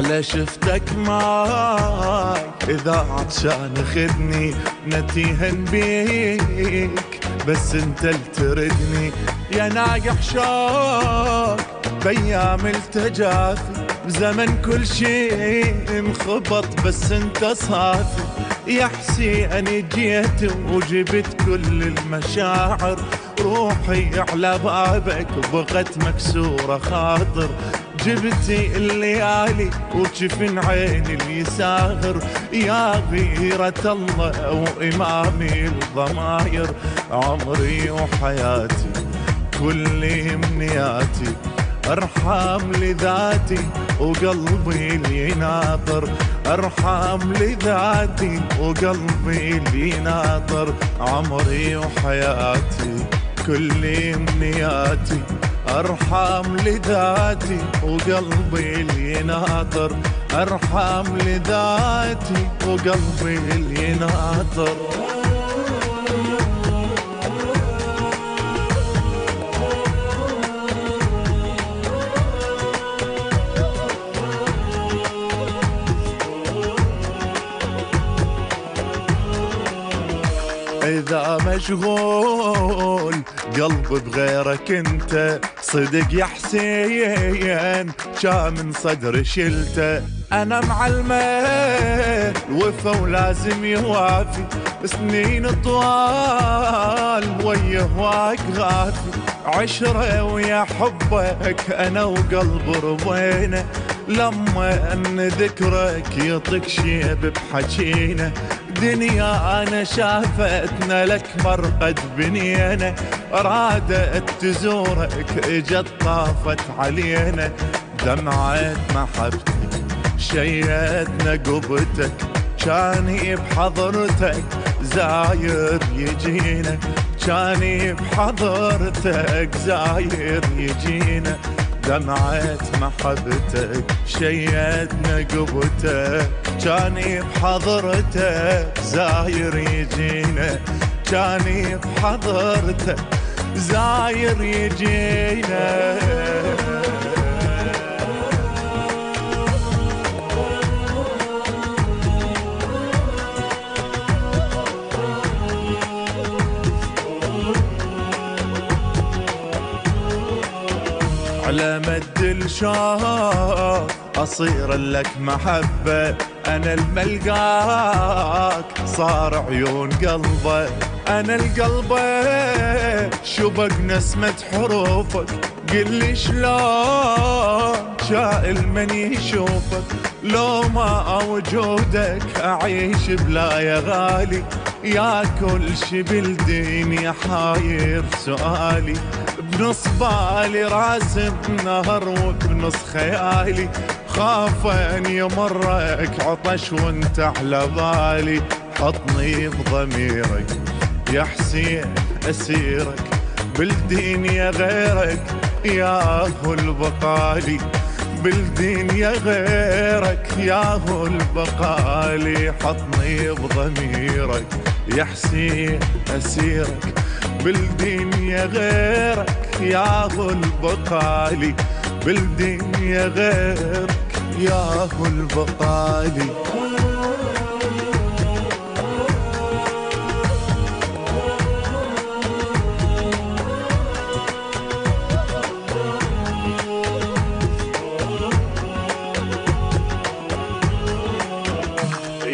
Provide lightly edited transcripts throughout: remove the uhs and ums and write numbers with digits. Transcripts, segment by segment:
هلا شفتك معاي إذا عطشان خدني نتيهن بيك بس انت اللي تردني يا ناقح شوق بأيام التجافي بزمن كل شي انخبط بس انت صافي يا حسين جيت وجبت كل المشاعر روحي على بابك بغت مكسورة خاطر جبتي الليالي وجفن عيني اللي ساغر يا غيرة الله وإمامي الضماير عمري وحياتي كل امنياتي ارحم لذاتي وقلبي اللي ناطر ارحم لذاتي وقلبي اللي ناطر عمري وحياتي كل امنياتي ارحم لذاتي وقلبي اللي ناطر ارحم لذاتي وقلبي اللي ناطر إذا مشغول قلب بغيرك انت صدق يا حسين جا من صدر شلته أنا معلمة الوفا ولازم يوافي سنين طوال ويا هواك غافي عشرة ويا حبك أنا وقلب رضينا لما أن ذكرك يطق شيب بحكينا دنيا أنا شافتنا لك مرقد بنينا رادت تزورك اجت طافت علينا دمعت محبتك شيدنا قبتك كاني بحضرتك زاير يجينا كاني بحضرتك زاير يجينا دمعت محبتك شيدنا قبتك كاني بحضرتك زاير يجينا كاني بحضرتك زاير يجينا على مد الشوق أصير لك محبة أنا الملقاك صار عيون قلبه أنا القلبه شبق نسمة حروفك قل لي شلون شائل من يشوفك لو ما وجودك أعيش بلا يا غالي يا كل شي بالدنيا حاير سؤالي بنص بالي راسم نهر وبنص خيالي خاف ان يمرك عطش وانت على بالي حطني بضميرك يا حسين اسيرك بالدنيا غيرك يا هو البقالي بالدنيا غيرك يا هو البقالي حطني بضميرك يا حسين اسيرك بالدنيا غيرك يا هو البقالي بالدنيا غيرك يا هو البقالي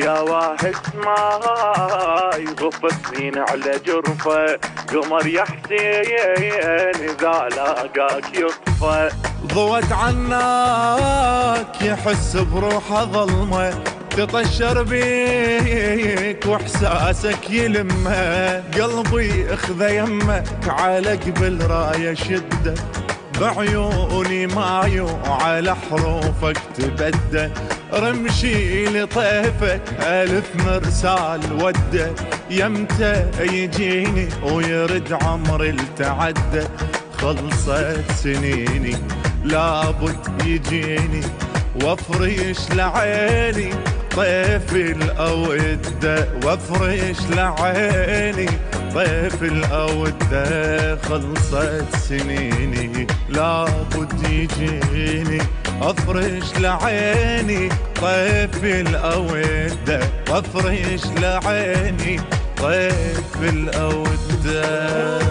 يا واحد ماي غف سنين على جرفه قمر يا حسين إذا لاقاك يطفى ضوت عناك يحس بروحه ظلمه تطشر بيك واحساسك يلمه قلبي اخذ يمك على قبل رايه شده بعيوني مايو على حروفك تبدى رمشي لطيفك ألف مرسال وده يمتى يجيني ويرد عمري التعدى خلصت سنيني لابد يجيني وافرش لعيني طيف الأودة وافرش لعيني طيف الأودة خلصت سنيني لابد يجيني افرش لعيني طيف الأودة، وافرش لعيني طيف الأودة.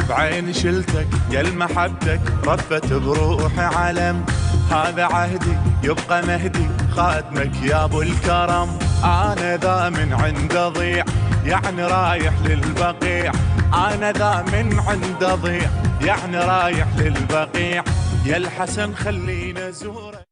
بعيني شلتك يا المحبتك رفت بروحي علم، هذا عهدي يبقى مهدي خادمك يا ابو الكرم. انا ذا من عند ضيع يعني رايح للبقيع، انا ذا من عند ضيع يعني رايح للبقيع. يا الحسن خلينا زورك.